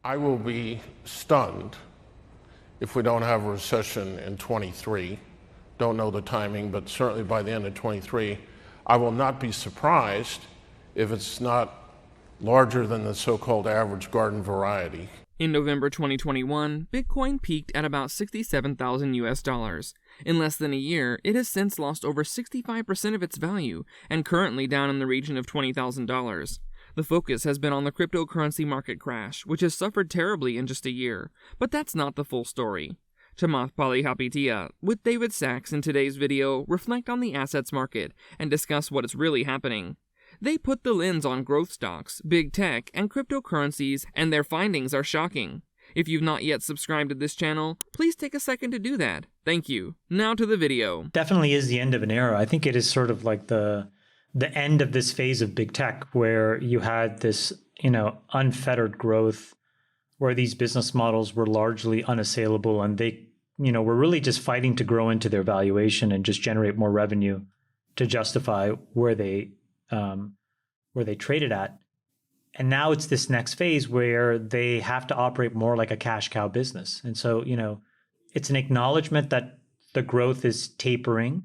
I will be stunned if we don't have a recession in 23. Don't know the timing, but certainly by the end of 23. I will not be surprised if it's not larger than the so-called average garden variety. In November 2021, Bitcoin peaked at about $67,000 US. In less than a year, it has since lost over 65% of its value and currently down in the region of $20,000. The focus has been on the cryptocurrency market crash, which has suffered terribly in just a year. But that's not the full story. Chamath Palihapitiya, with David Sachs in today's video, reflect on the assets market and discuss what is really happening. They put the lens on growth stocks, big tech, and cryptocurrencies, and their findings are shocking. If you've not yet subscribed to this channel, please take a second to do that. Thank you. Now to the video. Definitely is the end of an era. I think it is sort of like the end of this phase of big tech where you had this, unfettered growth, where these business models were largely unassailable and they, were really just fighting to grow into their valuation and just generate more revenue to justify where they traded at. And now it's this next phase where they have to operate more like a cash cow business. And so, it's an acknowledgement that the growth is tapering.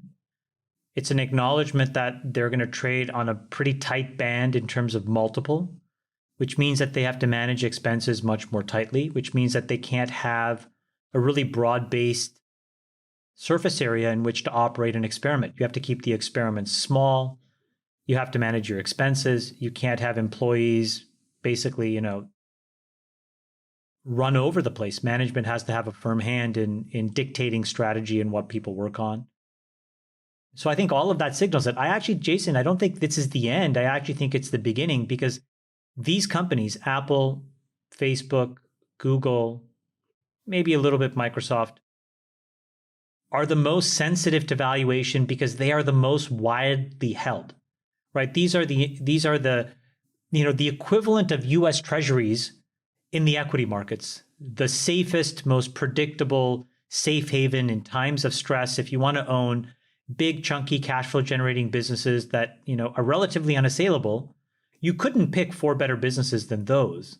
It's an acknowledgement that they're going to trade on a pretty tight band in terms of multiple, which means that they have to manage expenses much more tightly, which means that they can't have a really broad-based surface area in which to operate an experiment. You have to keep the experiments small. You have to manage your expenses. You can't have employees basically, run over the place. Management has to have a firm hand in dictating strategy and what people work on. So I think all of that signals that Jason, I don't think this is the end. I actually think it's the beginning, because these companies, Apple, Facebook, Google, maybe a little bit Microsoft, are the most sensitive to valuation because they are the most widely held. Right? These are the equivalent of US Treasuries in the equity markets, the safest, most predictable safe haven in times of stress. If you want to own big, chunky cash flow generating businesses that, are relatively unassailable, you couldn't pick 4 better businesses than those.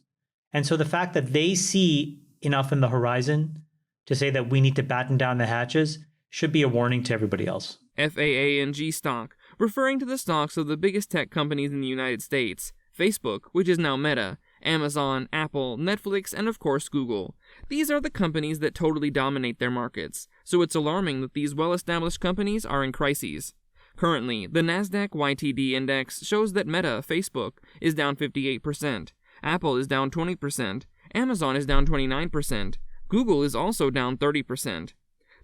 And so the fact that they see enough in the horizon to say that we need to batten down the hatches should be a warning to everybody else. FAANG stock, referring to the stocks of the biggest tech companies in the United States, Facebook, which is now Meta, Amazon, Apple, Netflix, and of course Google. These are the companies that totally dominate their markets, so it's alarming that these well-established companies are in crises. Currently, the Nasdaq YTD index shows that Meta, Facebook, is down 58%, Apple is down 20%, Amazon is down 29%, Google is also down 30%.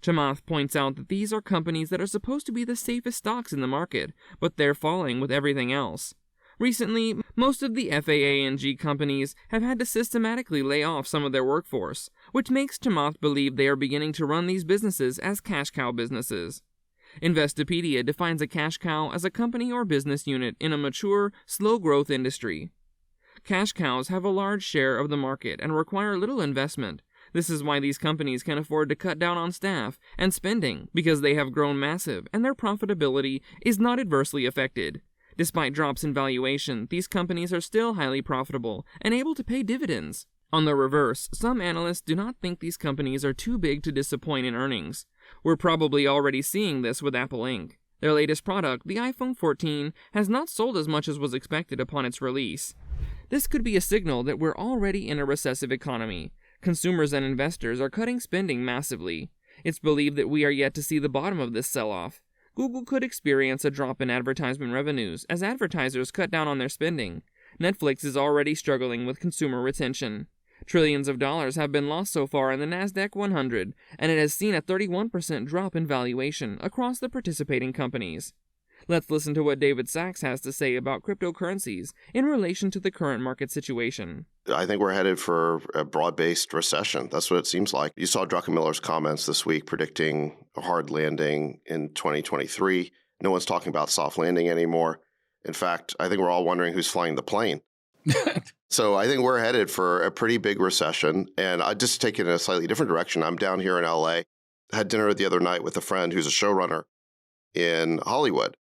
Chamath points out that these are companies that are supposed to be the safest stocks in the market, but they're falling with everything else. Recently, most of the FAANG companies have had to systematically lay off some of their workforce, which makes Chamath believe they are beginning to run these businesses as cash cow businesses. Investopedia defines a cash cow as a company or business unit in a mature, slow-growth industry. Cash cows have a large share of the market and require little investment. This is why these companies can afford to cut down on staff and spending, because they have grown massive and their profitability is not adversely affected. Despite drops in valuation, these companies are still highly profitable and able to pay dividends. On the reverse, some analysts do not think these companies are too big to disappoint in earnings. We're probably already seeing this with Apple Inc. Their latest product, the iPhone 14, has not sold as much as was expected upon its release. This could be a signal that we're already in a recessive economy. Consumers and investors are cutting spending massively. It's believed that we are yet to see the bottom of this sell-off. Google could experience a drop in advertisement revenues as advertisers cut down on their spending. Netflix is already struggling with consumer retention. Trillions of dollars have been lost so far in the Nasdaq 100, and it has seen a 31% drop in valuation across the participating companies. Let's listen to what David Sachs has to say about cryptocurrencies in relation to the current market situation. I think we're headed for a broad-based recession. That's what it seems like. You saw Druckenmiller's comments this week predicting a hard landing in 2023. No one's talking about soft landing anymore. In fact, I think we're all wondering who's flying the plane. So I think we're headed for a pretty big recession. And I just take it in a slightly different direction. I'm down here in LA. Had dinner the other night with a friend who's a showrunner in Hollywood.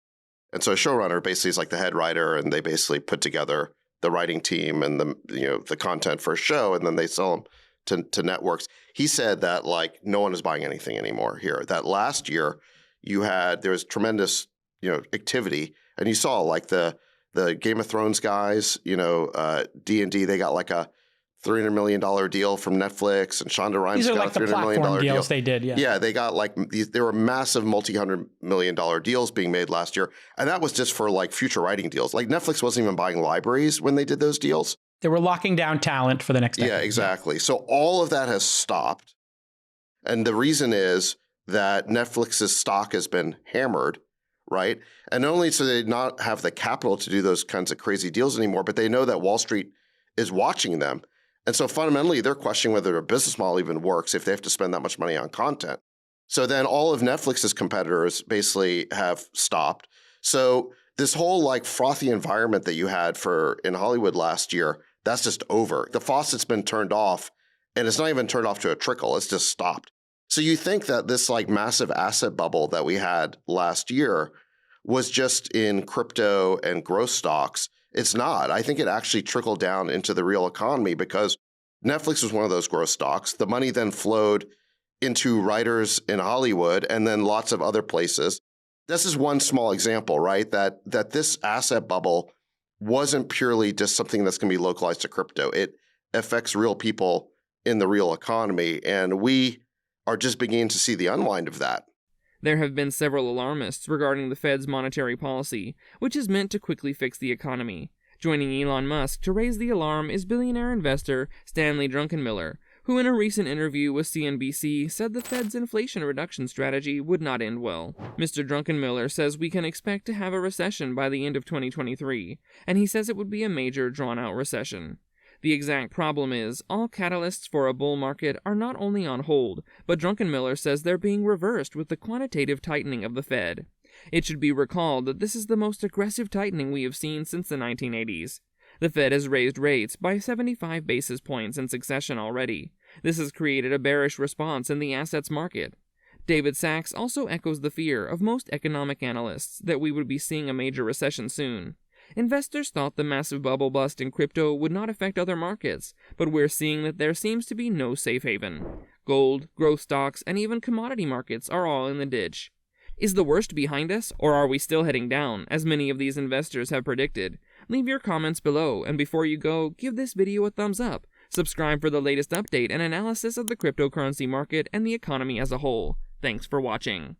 And so a showrunner basically is like the head writer, and they basically put together the writing team and the content for a show, and then they sell them to networks. He said that like no one is buying anything anymore here. That last year there was tremendous activity, and you saw like the Game of Thrones guys, D&D, they got like a $300 million deal from Netflix, and Shonda Rhimes got a $300 million deal. They did, yeah. Yeah, they got like there were massive multi-$100 million deals being made last year, and that was just for like future writing deals. Like Netflix wasn't even buying libraries when they did those deals. They were locking down talent for the next decade. Yeah, exactly. So all of that has stopped, and the reason is that Netflix's stock has been hammered, right? And not only do they not have the capital to do those kinds of crazy deals anymore, but they know that Wall Street is watching them. And so fundamentally, they're questioning whether their business model even works if they have to spend that much money on content. So then all of Netflix's competitors basically have stopped. So this whole like frothy environment that you had in Hollywood last year, that's just over. The faucet's been turned off, and it's not even turned off to a trickle. It's just stopped. So you think that this like massive asset bubble that we had last year was just in crypto and growth stocks. It's not. I think it actually trickled down into the real economy because Netflix was one of those growth stocks. The money then flowed into writers in Hollywood and then lots of other places. This is one small example, right? That this asset bubble wasn't purely just something that's going to be localized to crypto. It affects real people in the real economy, and we are just beginning to see the unwind of that. There have been several alarmists regarding the Fed's monetary policy, which is meant to quickly fix the economy. Joining Elon Musk to raise the alarm is billionaire investor Stanley Druckenmiller, who in a recent interview with CNBC said the Fed's inflation reduction strategy would not end well. Mr. Druckenmiller says we can expect to have a recession by the end of 2023, and he says it would be a major drawn-out recession. The exact problem is, all catalysts for a bull market are not only on hold, but Druckenmiller says they're being reversed with the quantitative tightening of the Fed. It should be recalled that this is the most aggressive tightening we have seen since the 1980s. The Fed has raised rates by 75 basis points in succession already. This has created a bearish response in the assets market. David Sachs also echoes the fear of most economic analysts that we would be seeing a major recession soon. Investors thought the massive bubble bust in crypto would not affect other markets, but we're seeing that there seems to be no safe haven. Gold, growth stocks, and even commodity markets are all in the ditch. Is the worst behind us, or are we still heading down, as many of these investors have predicted? Leave your comments below, and before you go, give this video a thumbs up. Subscribe for the latest update and analysis of the cryptocurrency market and the economy as a whole. Thanks for watching.